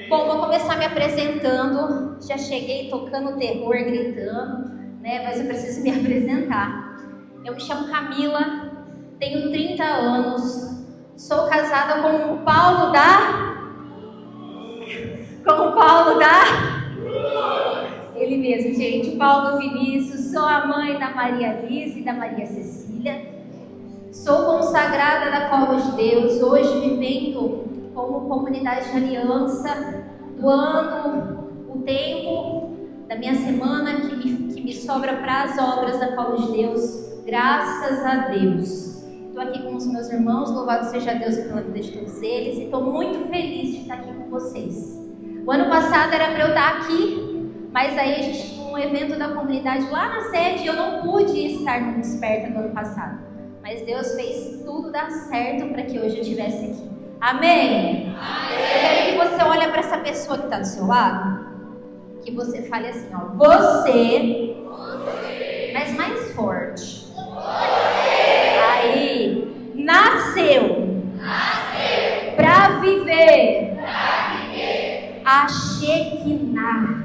Bom, vou começar me apresentando. Já cheguei tocando terror, gritando, né? Mas eu preciso me apresentar. Eu me chamo Camila, tenho 30 anos, sou casada com o Paulo Ele mesmo, gente, o Paulo Vinícius. Sou a mãe da Maria Alice e da Maria Cecília. Sou consagrada da Cova de Deus, hoje vivendo como comunidade de aliança, doando o tempo da minha semana que me sobra para as obras da Cova de Deus, graças a Deus. Estou aqui com os meus irmãos, louvado seja Deus pela vida de todos eles, e estou muito feliz de estar aqui com vocês. O ano passado era para eu estar aqui, mas aí a gente tinha um evento da comunidade lá na sede e eu não pude estar no Desperta do ano passado. Mas Deus fez tudo dar certo para que hoje eu estivesse aqui. Amém? Amém. Eu quero que você olhe para essa pessoa que está do seu lado, que você fale assim, ó, você, mas mais forte. Aí, nasceu para viver a Shekinah.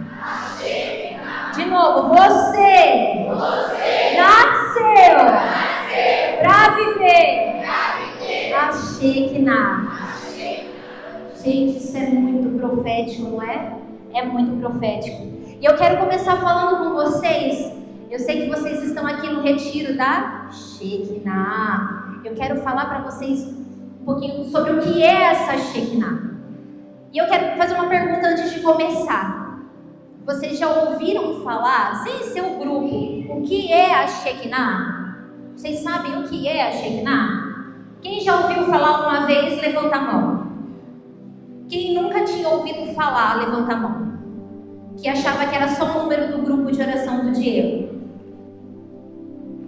De novo, você nasceu para viver a Shekinah. Gente, isso é muito profético, não é? É muito profético. E eu quero começar falando com vocês. Eu sei que vocês estão aqui no retiro da Shekinah. Eu quero falar para vocês um pouquinho sobre o que é essa Shekinah. E eu quero fazer uma pergunta antes de começar. Vocês já ouviram falar, sem ser o grupo, o que é a Shekinah? Vocês sabem o que é a Shekinah? Quem já ouviu falar uma vez, levanta a mão. Quem nunca tinha ouvido falar, levanta a mão. Que achava que era só o número do grupo de oração do Diego.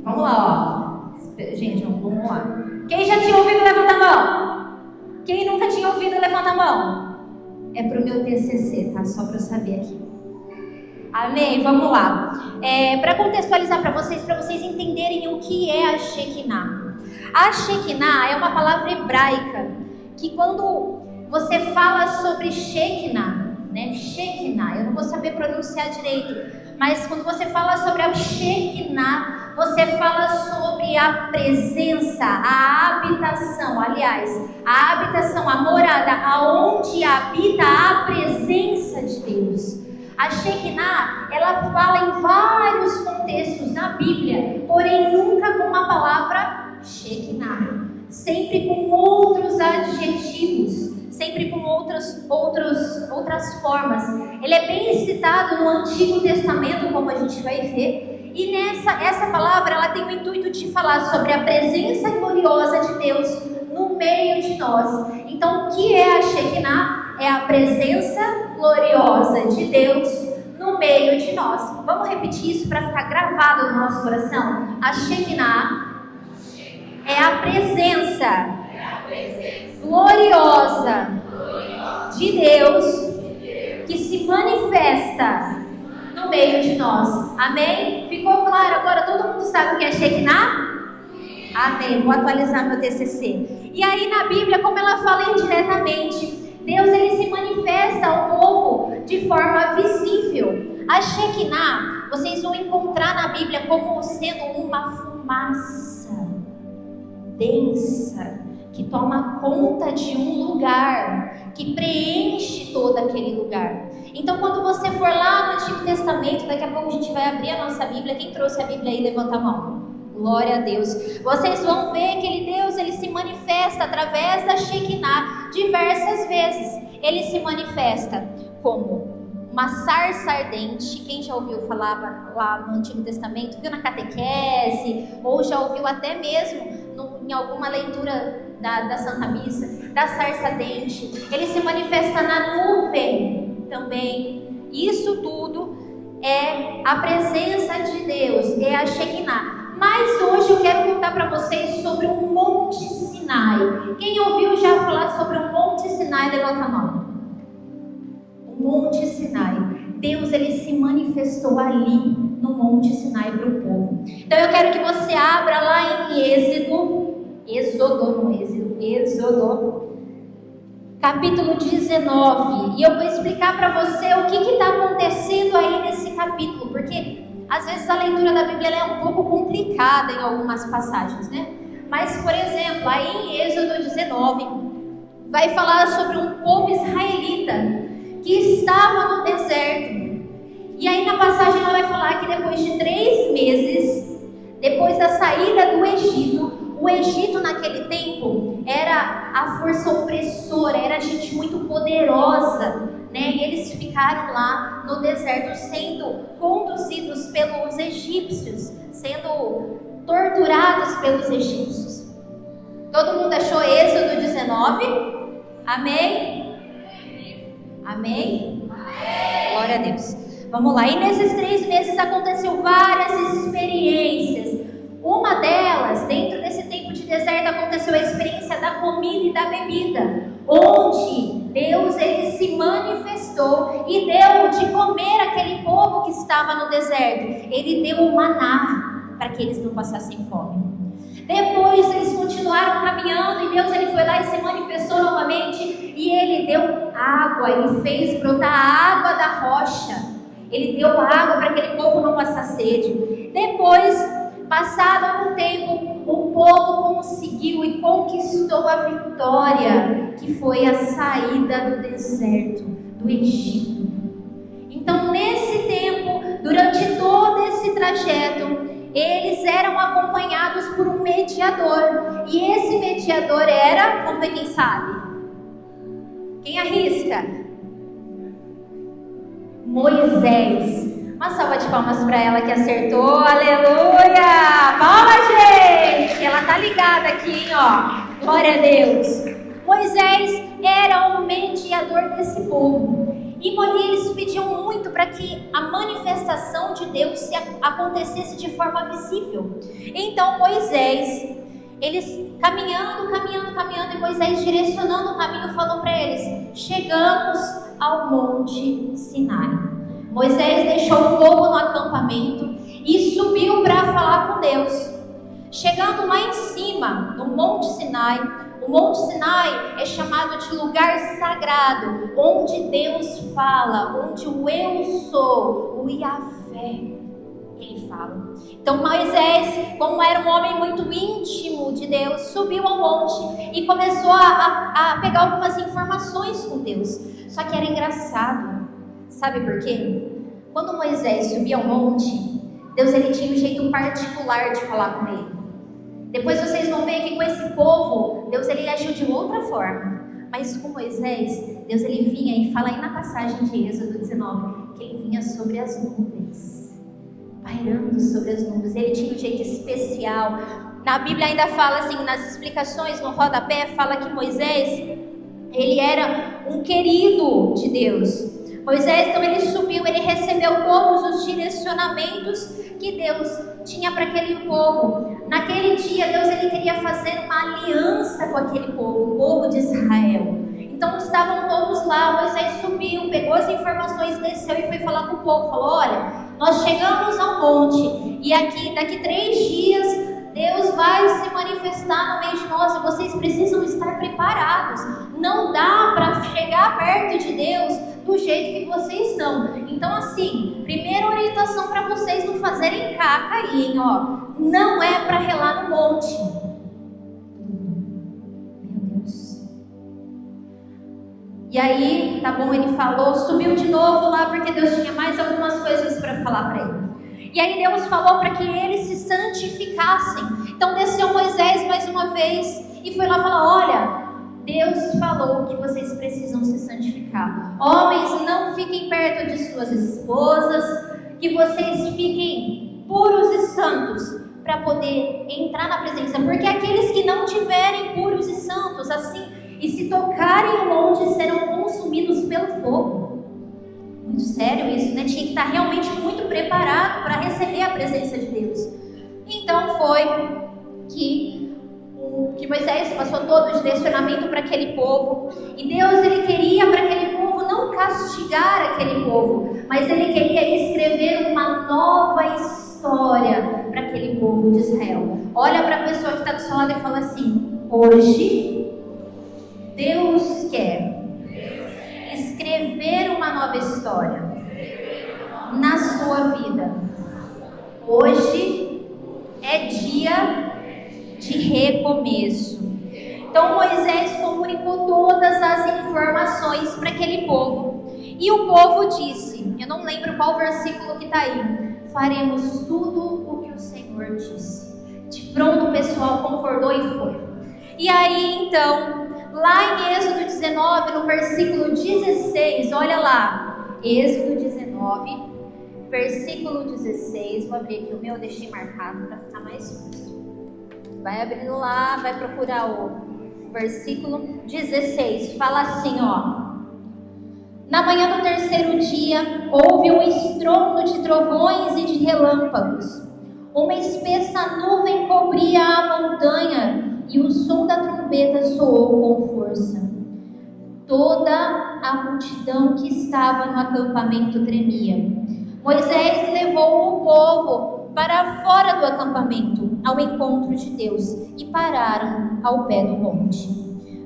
Vamos lá, ó. Gente, vamos lá. Quem já tinha ouvido, levanta a mão. Quem nunca tinha ouvido, levanta a mão. É pro meu TCC, tá? Só para eu saber aqui. Amém? Vamos lá. Para contextualizar para vocês entenderem o que é a Shekinah. A Shekinah é uma palavra hebraica que quando você fala sobre Shekinah, né? Shekinah, eu não vou saber pronunciar direito, mas quando você fala sobre a Shekinah, você fala sobre a presença, a habitação, aliás, a habitação, a morada, aonde habita a presença de Deus. A Shekinah, ela fala em vários contextos na Bíblia, porém nunca com a palavra Shekinah, sempre com outros adjetivos, sempre com outras formas. Ele é bem citado no Antigo Testamento, como a gente vai ver, e essa palavra ela tem o intuito de falar sobre a presença gloriosa de Deus no meio de nós. Então, o que é a Shekinah? É a presença gloriosa de Deus no meio de nós. Vamos repetir isso para ficar gravado no nosso coração? A Shekinah é a presença gloriosa de Deus que se manifesta no meio de nós. Amém? Ficou claro? Agora todo mundo sabe o que é Shekinah? Amém. Vou atualizar meu TCC. E aí na Bíblia, como ela fala indiretamente, Deus ele se manifesta ao povo de forma visível. A Shekinah, vocês vão encontrar na Bíblia como sendo uma fumaça densa, que toma conta de um lugar, que preenche todo aquele lugar. Então quando você for lá no Antigo Testamento, daqui a pouco a gente vai abrir a nossa Bíblia. Quem trouxe a Bíblia aí, levanta a mão. Glória a Deus. Vocês vão ver que aquele Deus, ele se manifesta através da Shekinah diversas vezes. Ele se manifesta como uma sarça ardente. Quem já ouviu falar lá no Antigo Testamento, viu na catequese, ou já ouviu até mesmo em alguma leitura da Santa Missa, da sarça ardente. Ele se manifesta na nuvem também. Isso tudo é a presença de Deus, é a Shekinah. Mas hoje eu quero contar para vocês sobre o Monte Sinai. Quem ouviu já falar sobre o Monte Sinai, levanta a mão. O Monte Sinai. Deus ele se manifestou ali no Monte Sinai para o povo. Então eu quero que você abra lá em Êxodo capítulo 19. E eu vou explicar para você o que está acontecendo aí nesse capítulo, porque às vezes a leitura da Bíblia é um pouco complicada em algumas passagens, né? Mas, por exemplo, aí em Êxodo 19, vai falar sobre um povo israelita que estava no deserto. E aí na passagem ela vai falar que depois de 3 meses, depois da saída do Egito, o Egito naquele tempo era a força opressora, era gente muito poderosa, né? E eles ficaram lá no deserto sendo conduzidos pelos egípcios, sendo torturados pelos egípcios. Todo mundo achou Êxodo 19? Amém? Amém? Glória a Deus. Vamos lá. E nesses 3 meses aconteceu várias experiências. Uma delas, dentro desse tempo de deserto, aconteceu a experiência da comida e da bebida, onde Deus ele se manifestou e deu de comer aquele povo que estava no deserto. Ele deu o maná para que eles não passassem fome. Depois eles continuaram caminhando e Deus ele foi lá e se manifestou novamente e ele deu água, ele fez brotar a água da rocha. Ele deu água para aquele povo não passar sede. Depois, passado algum tempo, o povo conseguiu e conquistou a vitória, que foi a saída do deserto, do Egito. Então, nesse tempo, durante todo esse trajeto, eles eram acompanhados por um mediador. E esse mediador era, vamos ver quem sabe? Quem arrisca? Moisés. Uma salva de palmas para ela que acertou. Aleluia! Palma, gente! Ela tá ligada aqui, ó. Glória a Deus. Moisés era o mediador desse povo. E eles pediam muito para que a manifestação de Deus acontecesse de forma visível. Então Moisés, eles caminhando, e Moisés direcionando o caminho, falou para eles: chegamos ao Monte Sinai. Moisés deixou o povo no acampamento e subiu para falar com Deus. Chegando lá em cima, no Monte Sinai, o Monte Sinai é chamado de lugar sagrado, onde Deus fala, onde o eu sou, o Yahvé, ele fala. Então Moisés, como era um homem muito íntimo de Deus, subiu ao monte e começou a pegar algumas informações com Deus. Só que era engraçado, sabe por quê? Quando Moisés subia ao monte, Deus ele tinha um jeito particular de falar com ele. Depois vocês vão ver que com esse povo, Deus ele agiu de outra forma. Mas com Moisés, Deus ele vinha, e fala aí na passagem de Êxodo 19, que ele vinha sobre as nuvens, pairando sobre as nuvens. Ele tinha um jeito especial. Na Bíblia ainda fala assim, nas explicações, no rodapé, fala que Moisés, ele era um querido de Deus. Moisés, então ele subiu, ele recebeu todos os direcionamentos que Deus tinha para aquele povo. Naquele dia, Deus ele queria fazer uma aliança com aquele povo, o povo de Israel. Então estavam todos lá, Moisés subiu, pegou as informações, desceu e foi falar com o povo. Falou: olha, nós chegamos ao monte e aqui, daqui 3 dias, Deus vai se manifestar no meio de nós e vocês precisam estar preparados. Não dá para chegar perto de Deus do jeito que vocês estão. Então assim, primeira orientação para vocês não fazerem caca aí, hein, ó. Não é para relar no monte. Meu Deus. E aí, tá bom, ele falou, subiu de novo lá porque Deus tinha mais algumas coisas para falar para ele. E aí Deus falou para que eles se santificassem. Então desceu Moisés mais uma vez e foi lá falar: olha, Deus falou que vocês precisam se santificar. Homens, não fiquem perto de suas esposas, que vocês fiquem puros e santos para poder entrar na presença. Porque aqueles que não tiverem puros e santos assim, e se tocarem o monte, serão consumidos pelo fogo. Muito sério isso, né? Tinha que estar realmente muito preparado para receber a presença de Deus. Então foi que Moisés passou todo o direcionamento para aquele povo. E Deus ele queria para aquele povo não castigar aquele povo, mas ele queria escrever uma nova história para aquele povo de Israel. Olha para a pessoa que está do seu lado e fala assim: hoje Deus quer escrever uma nova história na sua vida. Hoje é dia de recomeço. Então Moisés comunicou todas as informações para aquele povo. E o povo disse, eu não lembro qual versículo que está aí, faremos tudo o que o Senhor disse. De pronto o pessoal concordou e foi. E aí então, lá em Êxodo 19, no versículo 16, olha lá, Êxodo 19, versículo 16, vou abrir aqui o meu, deixei marcado para ficar mais fácil. Vai abrindo lá, vai procurar o versículo 16, fala assim, ó. Na manhã do terceiro dia, houve um estrondo de trovões e de relâmpagos. Uma espessa nuvem cobria a montanha e o som da trombeta soou com força. Toda a multidão que estava no acampamento tremia. Moisés levou o povo para fora do acampamento, ao encontro de Deus, e pararam ao pé do monte.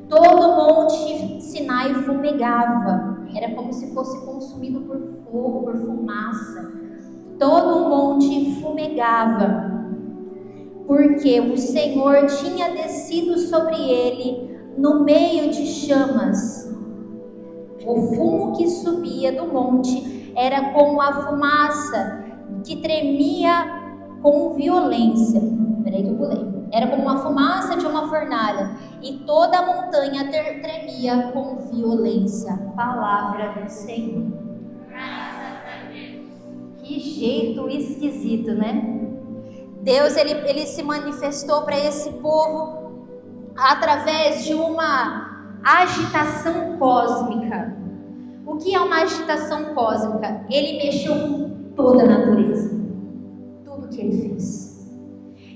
Todo o monte Sinai fumegava, era como se fosse consumido por fogo, por fumaça. Todo o monte fumegava, porque o Senhor tinha descido sobre ele no meio de chamas. O fumo que subia do monte era como a fumaça que tremia com violência. Peraí que eu pulei. Era como uma fumaça de uma fornalha, e toda a montanha tremia com violência. Palavra do Senhor. Que jeito esquisito, né? Deus ele se manifestou para esse povo através de uma agitação cósmica. O que é uma agitação cósmica? Ele mexeu com toda a natureza, tudo que ele fez.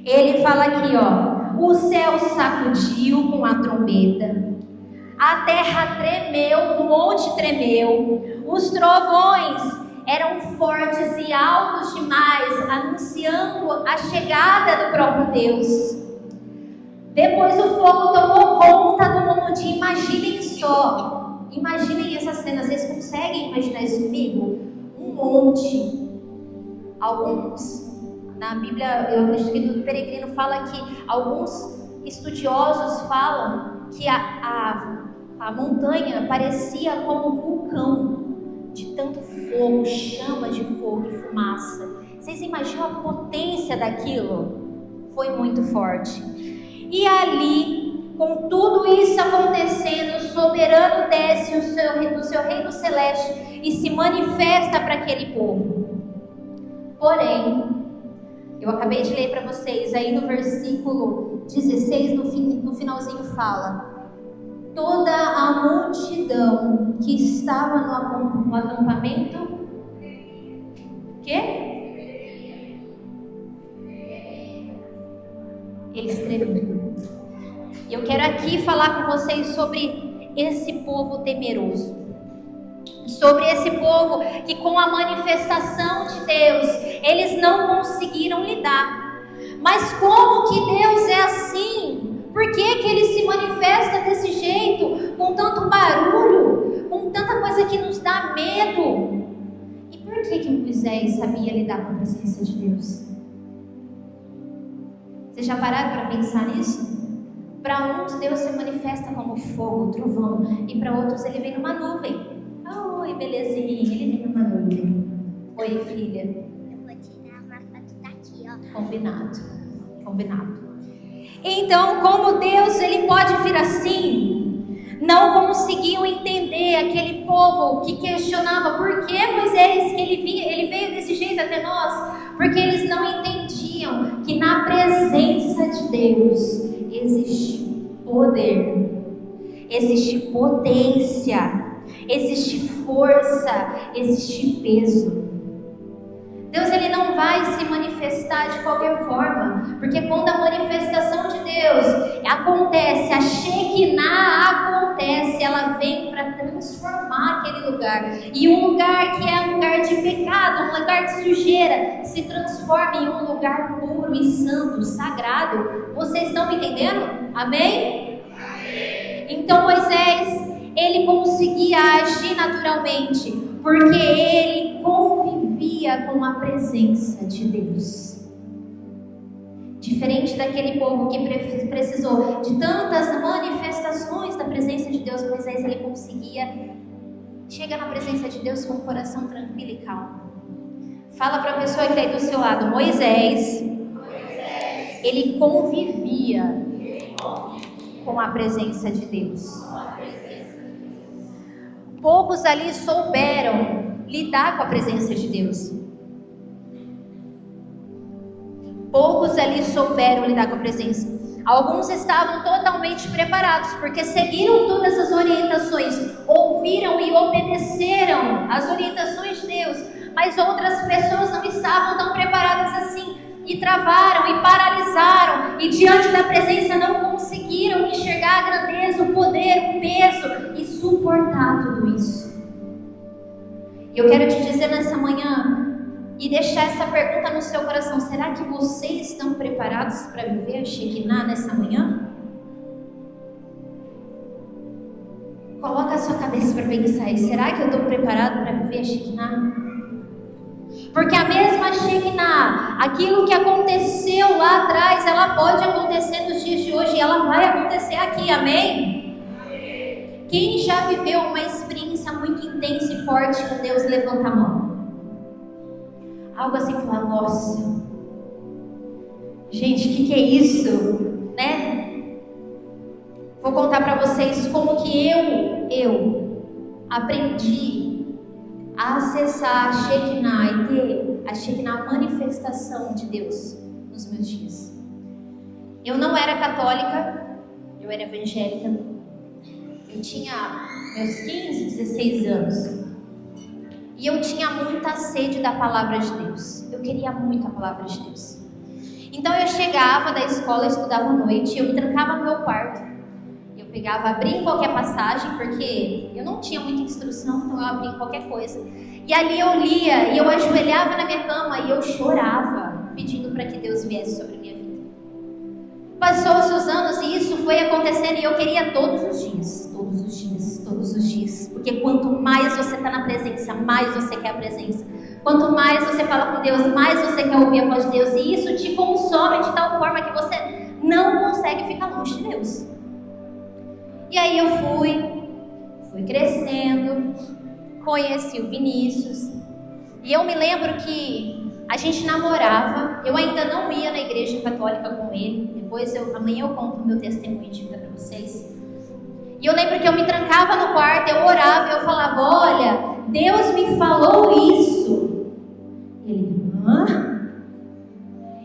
Ele fala aqui, ó, o céu sacudiu com a trombeta, a terra tremeu, o monte tremeu, os trovões eram fortes e altos demais, anunciando a chegada do próprio Deus. Depois o fogo tomou conta do monte. Imaginem só, imaginem essa cena, vocês conseguem imaginar isso comigo? Um monte, alguns, na Bíblia, eu acredito que do Peregrino fala que alguns estudiosos falam que a montanha parecia como um vulcão, de tanto fogo, chama de fogo e fumaça. Vocês imaginam a potência daquilo? Foi muito forte. E ali, com tudo isso acontecendo, o soberano desce do seu reino celeste e se manifesta para aquele povo. Porém, eu acabei de ler para vocês, aí no versículo 16, no finalzinho fala: toda a multidão que estava no acampamento, eles tremiam. E eu quero aqui falar com vocês sobre esse povo temeroso, sobre esse povo que com a manifestação de Deus, eles não conseguiram lidar. Mas como que Deus é assim? Por que que Ele se manifesta desse jeito, com tanto barulho, com tanta coisa que nos dá medo? E por que Moisés sabia lidar com a presença de Deus? Vocês já pararam para pensar nisso? Para uns Deus se manifesta como fogo, trovão, e para outros Ele vem numa nuvem. Oi, belezinha, Ele vem numa nuvem. Oi, filha. Eu vou tirar uma foto daqui, ó. Combinado. Então, como Deus ele pode vir assim? Não conseguiam entender aquele povo que questionava por que Moisés que ele veio desse jeito até nós, porque eles não entendiam que na presença de Deus existe poder, existe potência, existe força, existe peso. Deus ele não vai se manifestar de qualquer forma, porque quando a manifestação de Deus acontece, a Shekinah acontece, ela vem para transformar aquele lugar. E um lugar que é um lugar de pecado, um lugar de sujeira, se transforma em um lugar puro e santo, sagrado. Vocês estão me entendendo? Amém? Então Moisés, ele conseguia agir naturalmente, porque ele convivia com a presença de Deus. Diferente daquele povo que precisou de tantas manifestações da presença de Deus, Moisés, ele conseguia chegar na presença de Deus com o coração tranquilo e calmo. Fala para a pessoa que está aí do seu lado, Moisés, ele convivia com a presença de Deus. Poucos ali souberam lidar com a presença de Deus. Poucos ali souberam lidar com a presença. Alguns estavam totalmente preparados, porque seguiram todas as orientações, ouviram e obedeceram as orientações de Deus. Mas outras pessoas não estavam tão preparadas assim, e travaram, e paralisaram, e diante da presença não conseguiram enxergar a grandeza, o poder, o peso, e suportar tudo isso. E eu quero te dizer nessa manhã, e deixar essa pergunta no seu coração: será que vocês estão preparados para viver a Shekinah nessa manhã? Coloca a sua cabeça para pensar aí: será que eu estou preparado para viver a Shekinah? Porque a mesma Shekinah, aquilo que aconteceu lá atrás, ela pode acontecer nos dias de hoje, e ela vai acontecer aqui, amém? Quem já viveu uma experiência muito intensa e forte com Deus, levanta a mão. Algo assim, falar: nossa, gente, o que é isso, né? Vou contar para vocês como que eu aprendi a acessar a Shekinah e ter a Shekinah, a manifestação de Deus nos meus dias. Eu não era católica, eu era evangélica. Eu tinha meus 15, 16 anos. E eu tinha muita sede da palavra de Deus. Eu queria muito a palavra de Deus. Então eu chegava da escola, eu estudava à noite, eu me trancava no meu quarto. Eu pegava, abria em qualquer passagem, porque eu não tinha muita instrução, então eu abria em qualquer coisa. E ali eu lia, e eu ajoelhava na minha cama, e eu chorava, pedindo para que Deus viesse sobre a minha vida. Passou-se os anos, e isso foi acontecendo, e eu queria todos os dias, todos os dias, todos os dias. Porque quanto mais você está na presença, mais você quer a presença. Quanto mais você fala com Deus, mais você quer ouvir a voz de Deus. E isso te consome de tal forma que você não consegue ficar longe de Deus. E aí eu fui crescendo, conheci o Vinícius. E eu me lembro que a gente namorava. Eu ainda não ia na igreja católica com ele. Depois, amanhã eu conto o meu testemunho de vida para vocês. E eu lembro que eu me trancava no quarto, eu orava e eu falava: olha, Deus me falou isso. Ele: hã?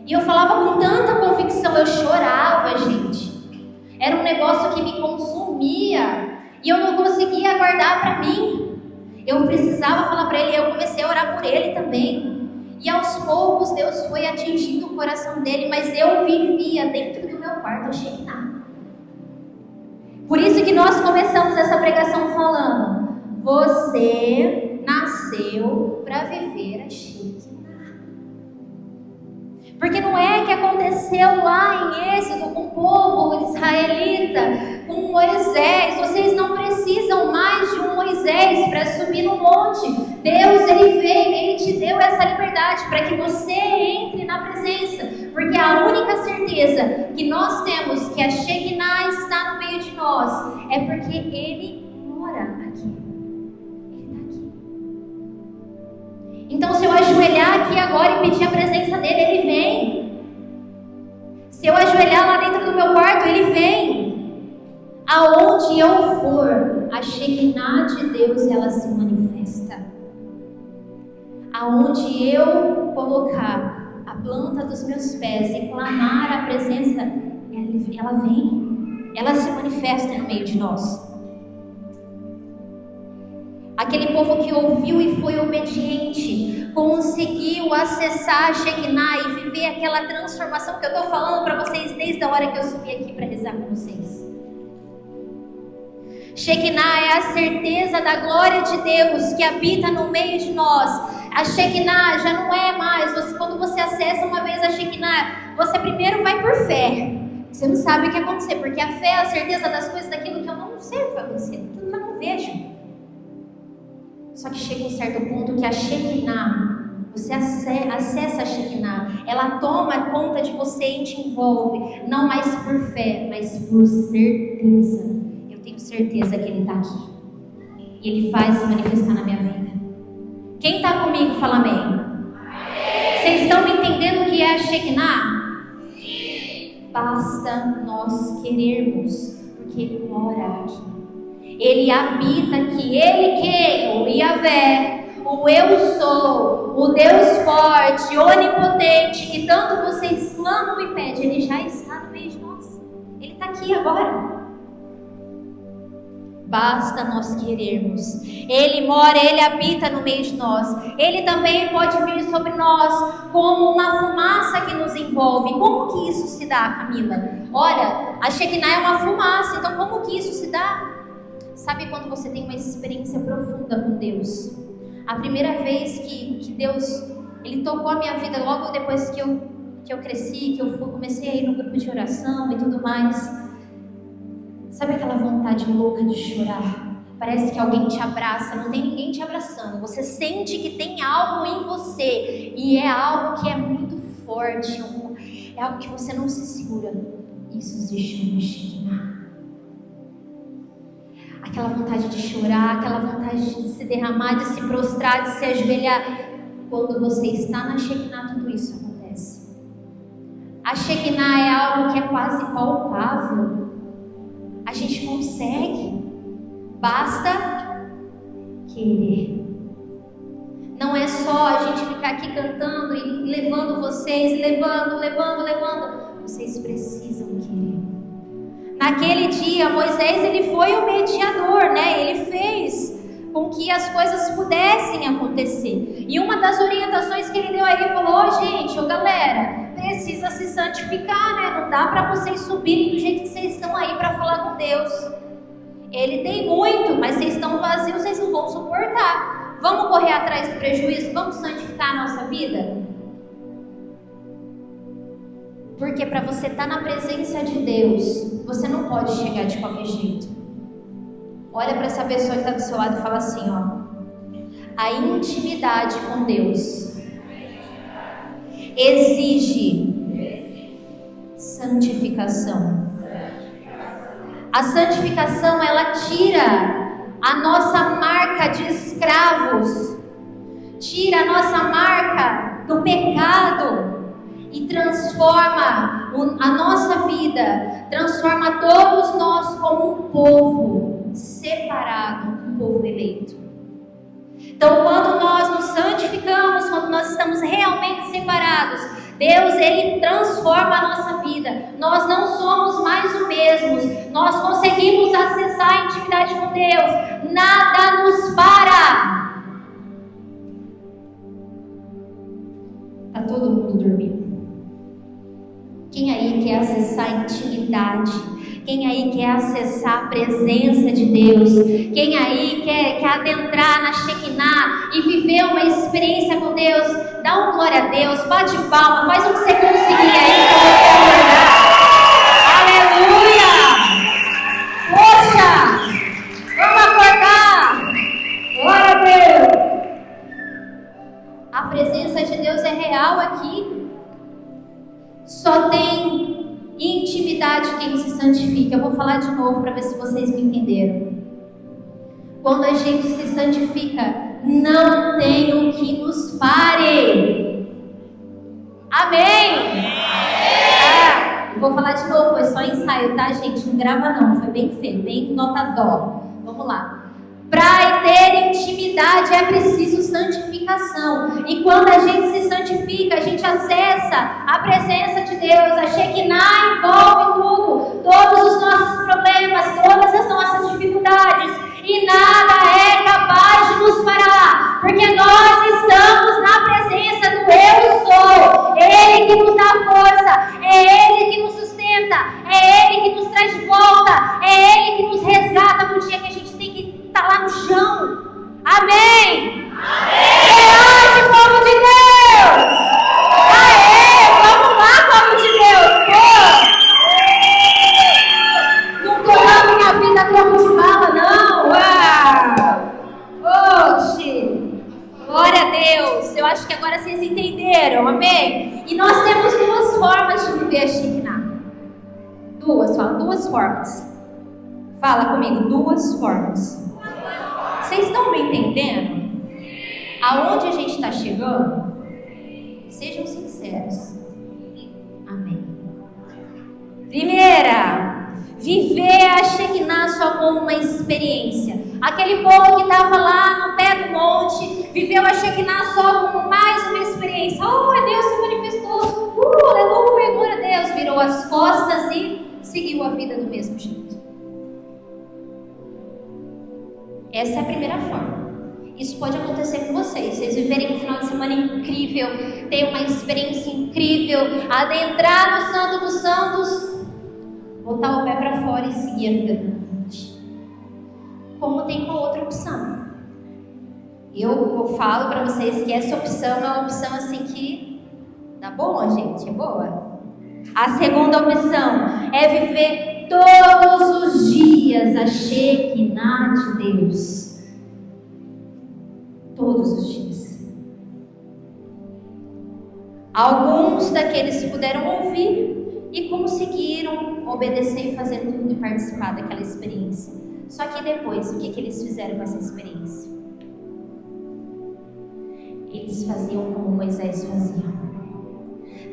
E eu falava com tanta convicção, eu chorava, gente. Era um negócio que me consumia e eu não conseguia guardar para mim. Eu precisava falar para ele, e eu comecei a orar por ele também. E aos poucos Deus foi atingindo o coração dele, mas eu vivia dentro do meu quarto a Shekinah. Por isso que nós começamos essa pregação falando: você nasceu para viver a Shekinah. Porque não é que aconteceu lá em Êxodo com o povo israelita, com Moisés. Vocês não precisam mais de um Moisés para subir no monte. Deus, ele veio, ele te deu essa liberdade para que você entre na presença. Porque a única certeza que nós temos que a Shekinah está no meio de nós é porque ele mora aqui. Ele está aqui. Então, se eu ajoelhar aqui agora e pedir a presença dele, ele vem. Se eu ajoelhar lá dentro do meu quarto, ele vem. Aonde eu for, a Shekinah de Deus, ela se manifesta. Aonde eu colocar a planta dos meus pés e clamar a presença, ela vem. Ela se manifesta no meio de nós. Aquele povo que ouviu e foi obediente, conseguiu acessar a Shekinah e viver aquela transformação que eu estou falando para vocês desde a hora que eu subi aqui para rezar com vocês. Shekinah é a certeza da glória de Deus que habita no meio de nós. A Shekinah já não é mais, quando você acessa uma vez a Shekinah, você primeiro vai por fé. Você não sabe o que acontecer, porque a fé é a certeza das coisas daquilo que eu não sei o que vai acontecer, daquilo que eu não vejo. Só que chega um certo ponto que a Shekinah, você acessa a Shekinah, ela toma conta de você e te envolve, não mais por fé, mas por certeza. Eu tenho certeza que Ele está aqui, e Ele faz se manifestar na minha vida. Quem está comigo, fala amém. Amém. Vocês estão me entendendo o que é a Shekinah? Basta nós querermos, porque Ele mora aqui. Ele habita aqui. Ele quem? O Yahvé, o Eu Sou, o Deus forte, onipotente, que tanto vocês clamam e pedem. Ele já está no meio de nós. Ele está aqui agora. Basta nós querermos. Ele mora, Ele habita no meio de nós. Ele também pode vir sobre nós como uma fumaça que nos envolve. Como que isso se dá, Camila? Ora, a Shekinah é uma fumaça, então como que isso se dá? Sabe quando você tem uma experiência profunda com Deus? A primeira vez que Deus, Ele tocou a minha vida logo depois que eu cresci, que eu comecei a ir no grupo de oração e tudo mais. Sabe aquela vontade louca de chorar? Parece que alguém te abraça, não tem ninguém te abraçando. Você sente que tem algo em você. E é algo que é muito forte. É algo que você não se segura. Isso se chama Shekinah. Aquela vontade de chorar, aquela vontade de se derramar, de se prostrar, de se ajoelhar. Quando você está na Shekinah, tudo isso acontece. A Shekinah é algo que é quase palpável. A gente consegue, basta querer. Não é só a gente ficar aqui cantando e levando vocês, levando. Vocês precisam querer. Naquele dia, Moisés, ele foi o mediador, né? Ele fez com que as coisas pudessem acontecer. E uma das orientações que ele deu aí, ele falou: gente, galera, precisa se santificar, né? Não dá para vocês subirem do jeito que vocês estão aí para falar com Deus. Ele tem muito, mas vocês estão vazios, vocês não vão suportar. Vamos correr atrás do prejuízo? Vamos santificar a nossa vida? Porque para você estar na presença de Deus, você não pode chegar de qualquer jeito. Olha para essa pessoa que está do seu lado e fala assim, ó: a intimidade com Deus exige santificação. A santificação, ela tira a nossa marca de escravos, tira a nossa marca do pecado e transforma a nossa vida, transforma todos nós como um povo separado, um povo eleito. Então, quando nós nos santificamos, quando nós estamos realmente separados, Deus, Ele transforma a nossa vida. Nós não somos mais os mesmos. Nós conseguimos acessar a intimidade com Deus. Nada nos para. Está todo mundo dormindo. Quem aí quer acessar a intimidade? Quem aí quer acessar a presença de Deus? Quem aí quer adentrar na Shekinah e viver uma experiência com Deus? Dá um glória a Deus, bate palma, faz o que você conseguir aí para você acordar. Aleluia! Poxa! Vamos acordar! Glória a Deus! A presença de Deus é real aqui. Só tem intimidade quem se santifica. Eu vou falar de novo para ver se vocês me entenderam. Quando a gente se santifica, não tem o que nos pare. Amém? Eu vou falar de novo, foi só ensaio, tá, gente? Não grava não, foi bem feio, bem nota dó. Vamos lá. Para ter intimidade é preciso santificação. E quando a gente se santifica, a gente acessa a presença de Deus. A Shekinah envolve tudo, todos os nossos problemas, todas as nossas dificuldades. E nada é capaz de nos parar, porque nós estamos na presença do Eu Sou. Ele que nos dá força, é Ele que nos sustenta, é Ele que nos traz de volta, é Ele que nos resgata no dia que a gente tem que estar lá no chão. Amém? Amém! Hoje, povo de Deus! Aê! Vamos lá, povo de Deus! Pô! Eu acho que agora vocês entenderam, amém? E nós temos duas formas de viver a Shekinah. Duas formas. Fala comigo, duas formas. Vocês estão me entendendo? Aonde a gente está chegando? Sejam sinceros. Amém. Primeira, viver a Shekinah só como uma experiência. Aquele povo que estava lá no pé do monte, viveu a Shekinah só como mais uma experiência. Oh, Deus se manifestou. Aleluia, glória a Deus. Virou as costas e seguiu a vida do mesmo jeito. Essa é a primeira forma. Isso pode acontecer com vocês. Vocês viverem um final de semana incrível, ter uma experiência incrível, adentrar no Santo dos Santos, botar o pé para fora e seguir a vida da noite. Como tem uma outra opção. Eu falo para vocês que essa opção é uma opção assim que dá boa, gente, é boa. A segunda opção é viver todos os dias a Shekinah de Deus. Todos os dias. Alguns daqueles puderam ouvir e conseguiram obedecer e fazer tudo e participar daquela experiência. Só que depois, o que eles fizeram com essa experiência? Eles faziam como Moisés fazia.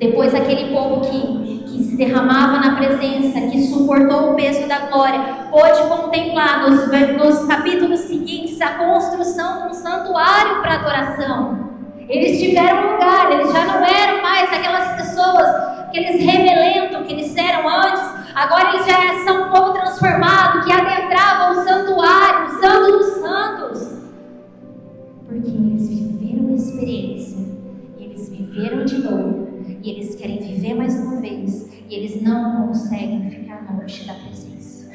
Depois aquele povo que se derramava na presença, que suportou o peso da glória, pôde contemplar nos capítulos seguintes a construção de um santuário para adoração. Eles tiveram lugar, eles já não eram mais aquelas pessoas, aqueles rebelentos que eles eram antes. Agora eles já são um povo transformado, que adentrava o santuário, o Santo dos Santos. Porque eles viveram a experiência, eles viveram de novo. E eles querem viver mais uma vez. E eles não conseguem ficar longe da presença.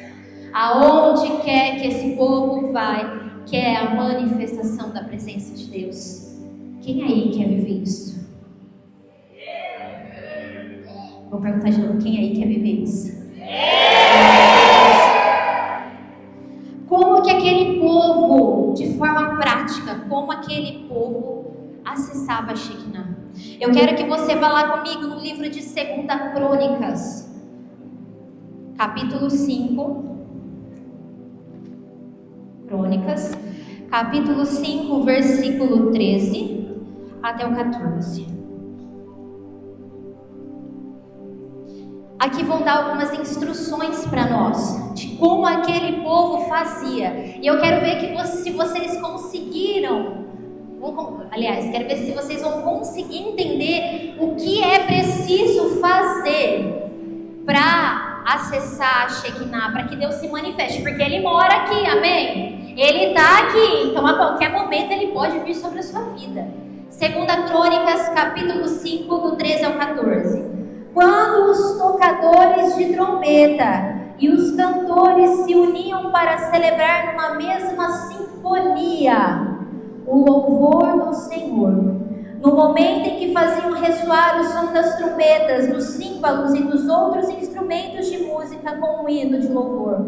Aonde quer que esse povo vai, quer a manifestação da presença de Deus. Quem aí quer viver isso? Vou perguntar de novo, quem aí quer viver isso? Como que aquele povo, de forma prática, como aquele povo acessava a Shekinah? Eu quero que você vá lá comigo no livro de 2 Crônicas, capítulo 5. Crônicas, capítulo 5, versículo 13 até o 14. Aqui vão dar algumas instruções para nós de como aquele povo fazia. E eu quero ver que se vocês conseguiram. Aliás, quero ver se vocês vão conseguir entender o que é preciso fazer para acessar a Shekinah, para que Deus se manifeste, porque Ele mora aqui, amém? Ele está aqui, então a qualquer momento Ele pode vir sobre a sua vida. 2 Crônicas, capítulo 5, do 13 ao 14. Quando os tocadores de trombeta e os cantores se uniam para celebrar numa mesma sinfonia o louvor do Senhor, no momento em que faziam ressoar o som das trombetas, dos símbolos e dos outros instrumentos de música com um hino de louvor.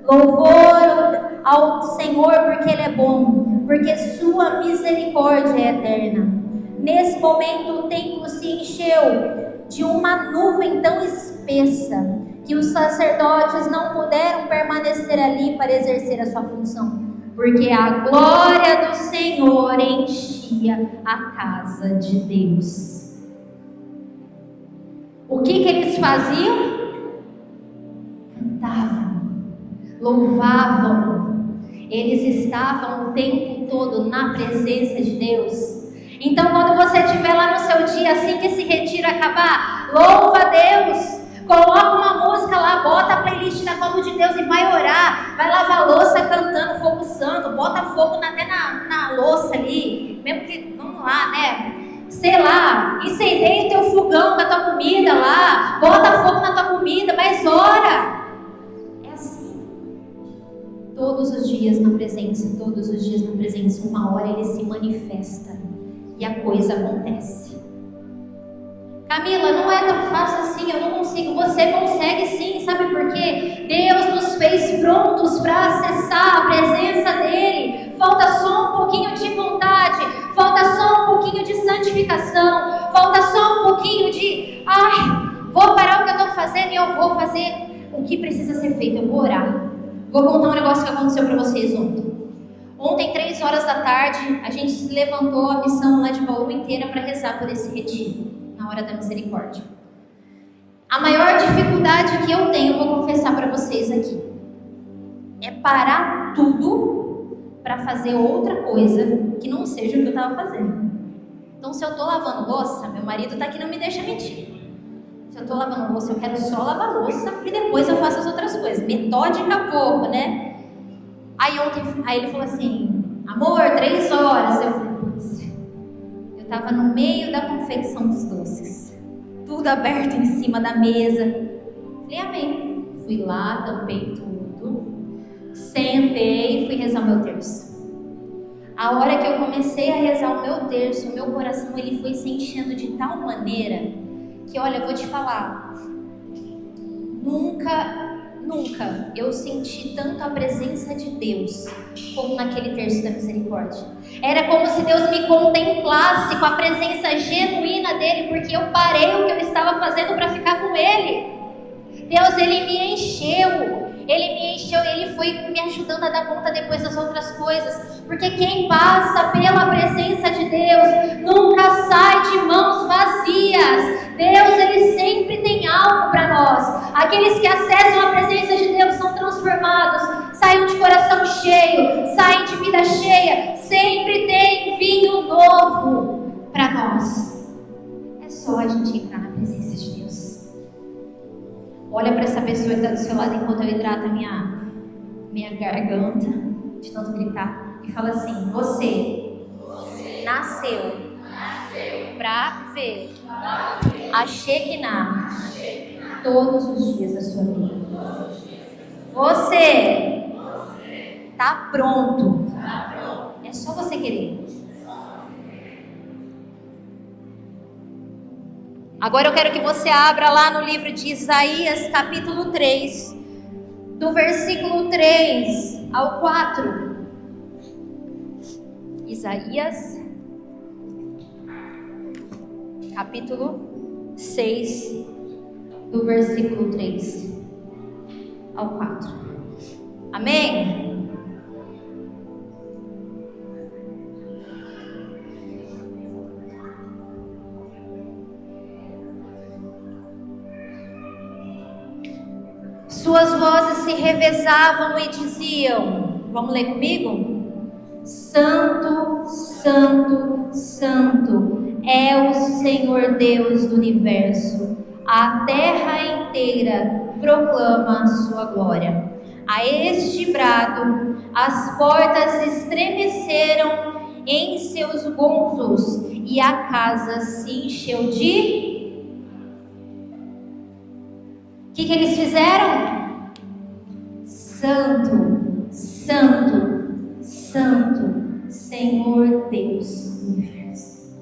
Louvor ao Senhor porque Ele é bom, porque sua misericórdia é eterna. Nesse momento o templo se encheu de uma nuvem tão espessa que os sacerdotes não puderam permanecer ali para exercer a sua função, porque a glória do Senhor enchia a casa de Deus. O que eles faziam? Cantavam, louvavam. Eles estavam o tempo todo na presença de Deus. Então, quando você estiver lá no seu dia, assim que esse retiro acabar, louva a Deus. Coloca uma música lá, bota a playlist da Como de Deus e vai orar. Vai lavar a louça cantando fogo santo. Bota fogo até na louça ali. Mesmo que, vamos lá, né? Sei lá, incendeia o teu fogão com a tua comida lá. Bota fogo na tua comida, mas ora. É assim. Todos os dias na presença, todos os dias na presença. Uma hora Ele se manifesta e a coisa acontece. Camila, não é tão fácil assim, eu não consigo. Você consegue sim, sabe por quê? Deus nos fez prontos para acessar a presença dEle. Falta só um pouquinho de vontade, falta só um pouquinho de dedicação, falta só um pouquinho de, vou parar o que eu estou fazendo e eu vou fazer o que precisa ser feito, eu vou orar. Vou contar um negócio que aconteceu para vocês ontem. Ontem, 3 horas da tarde, a gente se levantou, a missão lá de Bauru inteira, para rezar por esse retiro, na hora da misericórdia. A maior dificuldade que eu tenho, vou confessar para vocês aqui, é parar tudo para fazer outra coisa que não seja o que eu estava fazendo. Então, se eu estou lavando louça, meu marido está aqui, não me deixa mentir. Se eu estou lavando louça, eu quero só lavar louça e depois eu faço as outras coisas. Metódica pouco, né? Aí ele falou assim, amor, 3 horas. Eu falei, putz, eu estava no meio da confecção dos doces. Tudo aberto em cima da mesa. Falei, amém. Fui lá, tampei tudo. Sentei e fui rezar o meu terço. A hora que eu comecei a rezar o meu terço, o meu coração ele foi se enchendo de tal maneira que, olha, eu vou te falar, nunca eu senti tanto a presença de Deus como naquele terço da misericórdia. Era como se Deus me contemplasse com a presença genuína dele, porque eu parei o que eu estava fazendo para ficar com ele. Deus, ele me encheu, ele foi me ajudando a dar conta depois das outras coisas, porque quem passa pela presença de Deus nunca sai de mãos vazias. Deus, ele sempre tem algo para nós. Aqueles que acessam a presença de Deus são transformados, saem de coração cheio, saem de vida cheia, sempre tem vinho novo para nós. É só a gente entrar na presença de Deus. Olha para essa pessoa que está do seu lado enquanto eu hidrato a minha garganta de tanto gritar e fala assim, você nasceu para ver a Shekinah todos os dias da sua vida. Você está pronto. É só você querer. Agora eu quero que você abra lá no livro de Isaías, capítulo 3, do versículo 3 ao 4. Isaías, capítulo 6, do versículo 3 ao 4. Amém? Suas vozes se revezavam e diziam, vamos ler comigo? Santo, Santo, Santo é o Senhor Deus do universo. A terra inteira proclama a sua glória. A este brado, as portas estremeceram em seus gonzos e a casa se encheu de... O que eles fizeram? Santo, Santo, Santo, Senhor Deus do universo.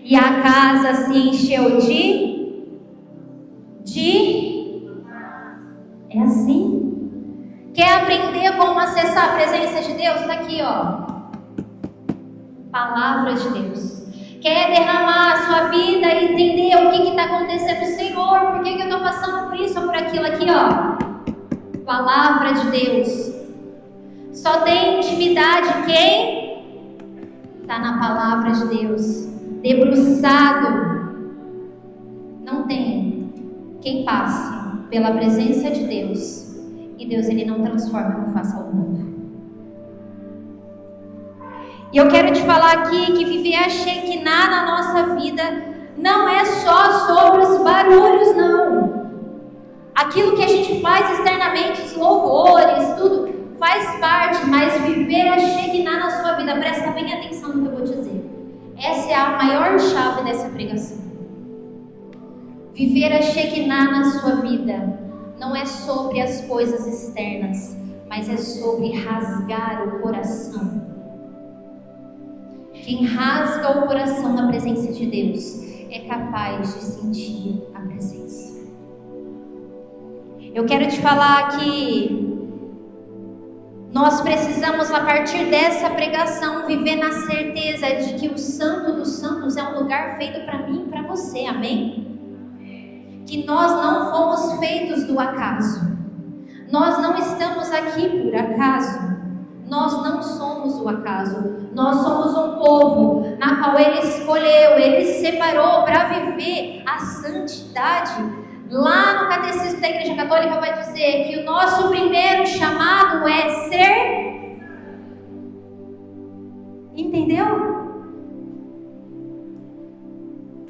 E a casa se encheu de... É assim? Quer aprender como acessar a presença de Deus? Está aqui, ó. Palavra de Deus. Quer derramar a sua vida e entender o que está acontecendo? Senhor, por que eu estou passando por isso ou por aquilo? Aqui, ó. Palavra de Deus. Só tem intimidade quem está na palavra de Deus. Debruçado. Não tem quem passe pela presença de Deus. E Deus, ele não transforma, não faça algo novo. E eu quero te falar aqui que viver a Shekinah na nossa vida não é só sobre os barulhos, não. Aquilo que a gente faz externamente, os louvores, tudo, faz parte, mas viver a Shekinah na sua vida, presta bem atenção no que eu vou dizer. Essa é a maior chave dessa pregação. Viver a Shekinah na sua vida não é sobre as coisas externas, mas é sobre rasgar o coração. Quem rasga o coração na presença de Deus é capaz de sentir a presença. Eu quero te falar que nós precisamos, a partir dessa pregação, viver na certeza de que o Santo dos Santos Santos é um lugar feito para mim e para você, amém? Que nós não fomos feitos do acaso. Nós não estamos aqui por acaso. Nós não somos o acaso. Nós somos um povo na qual Ele escolheu, Ele separou para viver a santidade. Lá no Catecismo da Igreja Católica vai dizer que o nosso primeiro chamado é ser. Entendeu?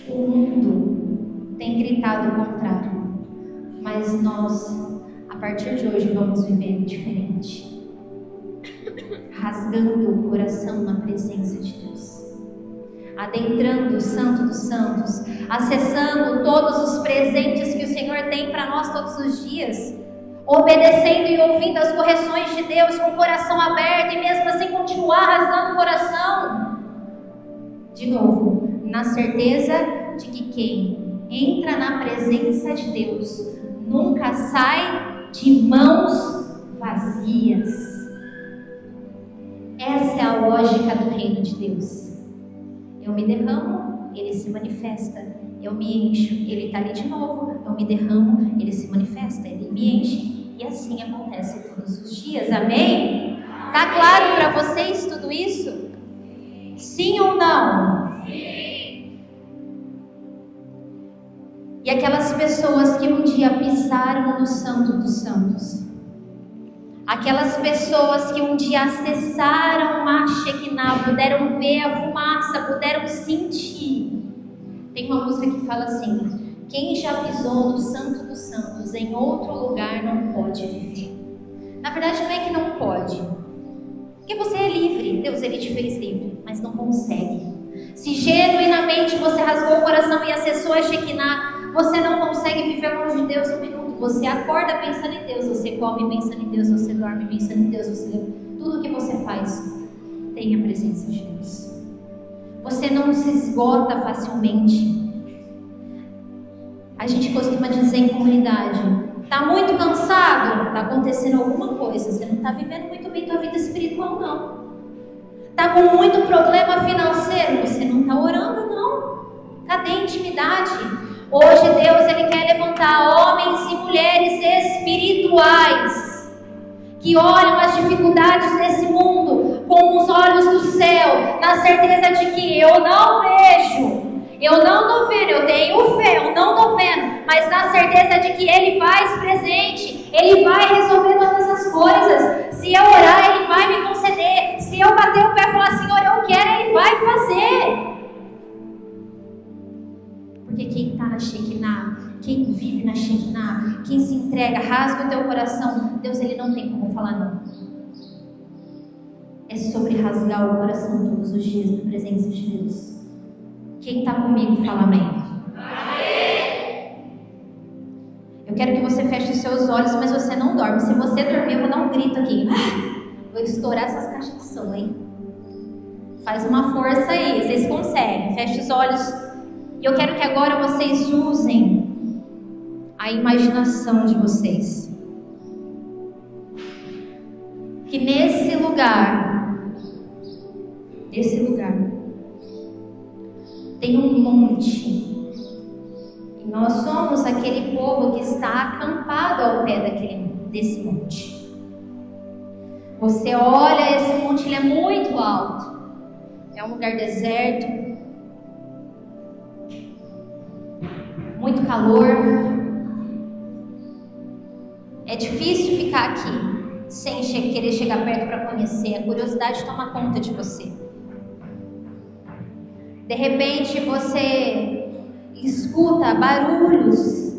O mundo tem gritado o contrário, mas nós, a partir de hoje, vamos viver diferente, rasgando o coração na presença de Deus, adentrando o Santo dos Santos, acessando todos os presentes que o Senhor tem para nós todos os dias, obedecendo e ouvindo as correções de Deus com o coração aberto e mesmo assim continuar rasgando o coração. De novo, na certeza de que quem entra na presença de Deus nunca sai de mãos vazias. Essa é a lógica do reino de Deus. Eu me derramo, Ele se manifesta. Eu me encho, Ele está ali de novo. Eu me derramo, Ele se manifesta, Ele me enche. E assim acontece todos os dias, amém? Está claro para vocês tudo isso? Sim ou não? Sim. E aquelas pessoas que um dia pisaram no Santo dos Santos, aquelas pessoas que um dia acessaram a Shekinah, puderam ver a fumaça, puderam sentir. Tem uma música que fala assim: quem já pisou no Santo dos Santos em outro lugar não pode viver. Na verdade não é que não pode, porque você é livre, Deus Ele te fez livre, mas não consegue. Se genuinamente você rasgou o coração e acessou a Shekinah, você não consegue viver longe de Deus um minuto. Você acorda pensando em Deus, você come pensando em Deus, você dorme pensando em Deus, tudo que você faz tem a presença de Deus. Você não se esgota facilmente. A gente costuma dizer em comunidade: está muito cansado? Está acontecendo alguma coisa, você não está vivendo muito bem tua vida espiritual não. Está com muito problema financeiro, você não está orando não. Cadê a intimidade? Hoje Deus Ele quer levantar homens e mulheres espirituais que olham as dificuldades desse mundo com os olhos do céu, na certeza de que eu não vejo, eu não estou vendo, eu tenho fé, eu não estou vendo, mas na certeza de que Ele faz presente, Ele vai resolver todas as coisas. Se eu orar, Ele vai me conceder. Se eu bater o pé e falar: Senhor, eu quero, Ele vai fazer. Porque quem está na Shekinah, quem vive na Shekinah, quem se entrega, rasga o teu coração, Deus Ele não tem como falar não. É sobre rasgar o coração todos os dias na presença de Deus. Quem está comigo fala amém. Amém. Eu quero que você feche os seus olhos, mas você não dorme. Se você dormir, eu vou dar um grito aqui. Vou estourar essas caixas de som, hein? Faz uma força aí, vocês conseguem. Feche os olhos. E eu quero que agora vocês usem a imaginação de vocês. Que nesse lugar, tem um monte. E nós somos aquele povo que está acampado ao pé desse monte. Você olha, esse monte ele é muito alto. É um lugar deserto. Muito calor. É difícil ficar aqui sem querer chegar perto para conhecer. A curiosidade toma conta de você. De repente você escuta barulhos.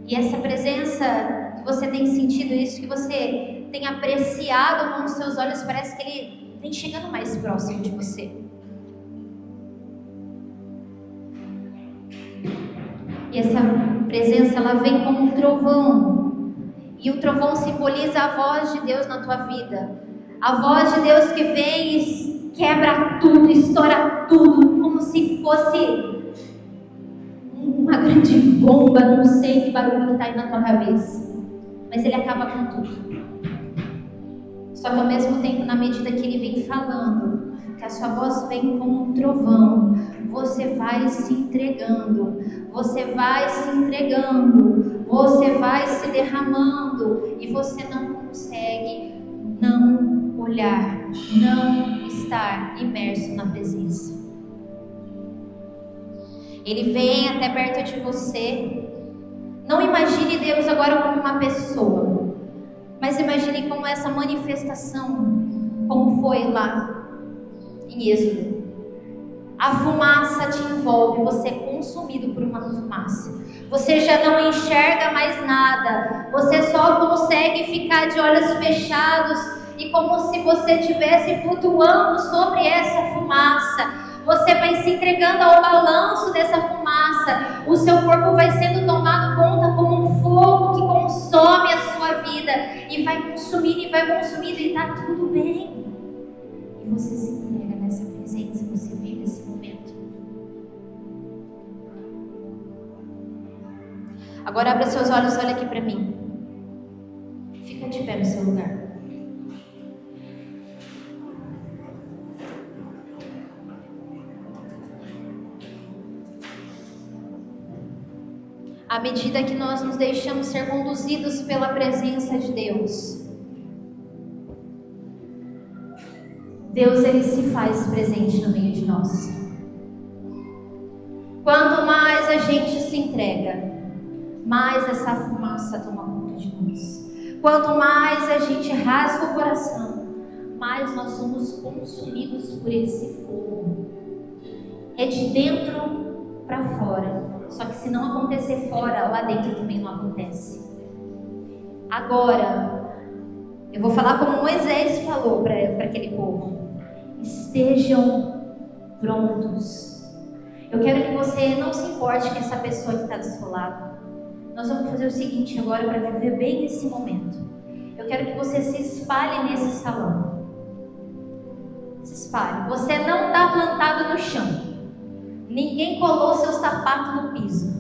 E essa presença que você tem sentido, isso que você tem apreciado com os seus olhos, parece que ele vem chegando mais próximo de você. E essa presença, ela vem como um trovão. E o trovão simboliza a voz de Deus na tua vida. A voz de Deus que vem e quebra tudo, estoura tudo, como se fosse uma grande bomba, não sei que barulho que está aí na tua cabeça. Mas ele acaba com tudo. Só que ao mesmo tempo, na medida que ele vem falando, que a sua voz vem como um trovão, você vai se entregando, você vai se entregando, você vai se derramando e você não consegue não olhar, não estar imerso na presença. Ele vem até perto de você. Não imagine Deus agora como uma pessoa, mas imagine como essa manifestação, como foi lá em Êxodo. A fumaça te envolve, você é consumido por uma fumaça. Você já não enxerga mais nada, você só consegue ficar de olhos fechados e como se você estivesse flutuando sobre essa fumaça. Você vai se entregando ao balanço dessa fumaça. O seu corpo vai sendo tomado conta como um fogo que consome a sua vida e vai consumindo e está tudo bem. E você se entrega nessa presença, você vive esse momento. Agora abra seus olhos, olha aqui para mim. Fica de pé no seu lugar. À medida que nós nos deixamos ser conduzidos pela presença de Deus, Deus, Ele se faz presente no meio de nós. Quanto mais a gente se entrega, mais essa fumaça toma conta de nós. Quanto mais a gente rasga o coração, mais nós somos consumidos por esse fogo. É de dentro para fora. Só que se não acontecer fora, lá dentro também não acontece. Agora, eu vou falar como Moisés falou para aquele povo. Estejam prontos. Eu quero que você não se importe com essa pessoa que está do seu lado. Nós vamos fazer o seguinte agora para viver bem esse momento. Eu quero que você se espalhe nesse salão. Se espalhe. Você não está plantado no chão. Ninguém colou seu sapato no piso.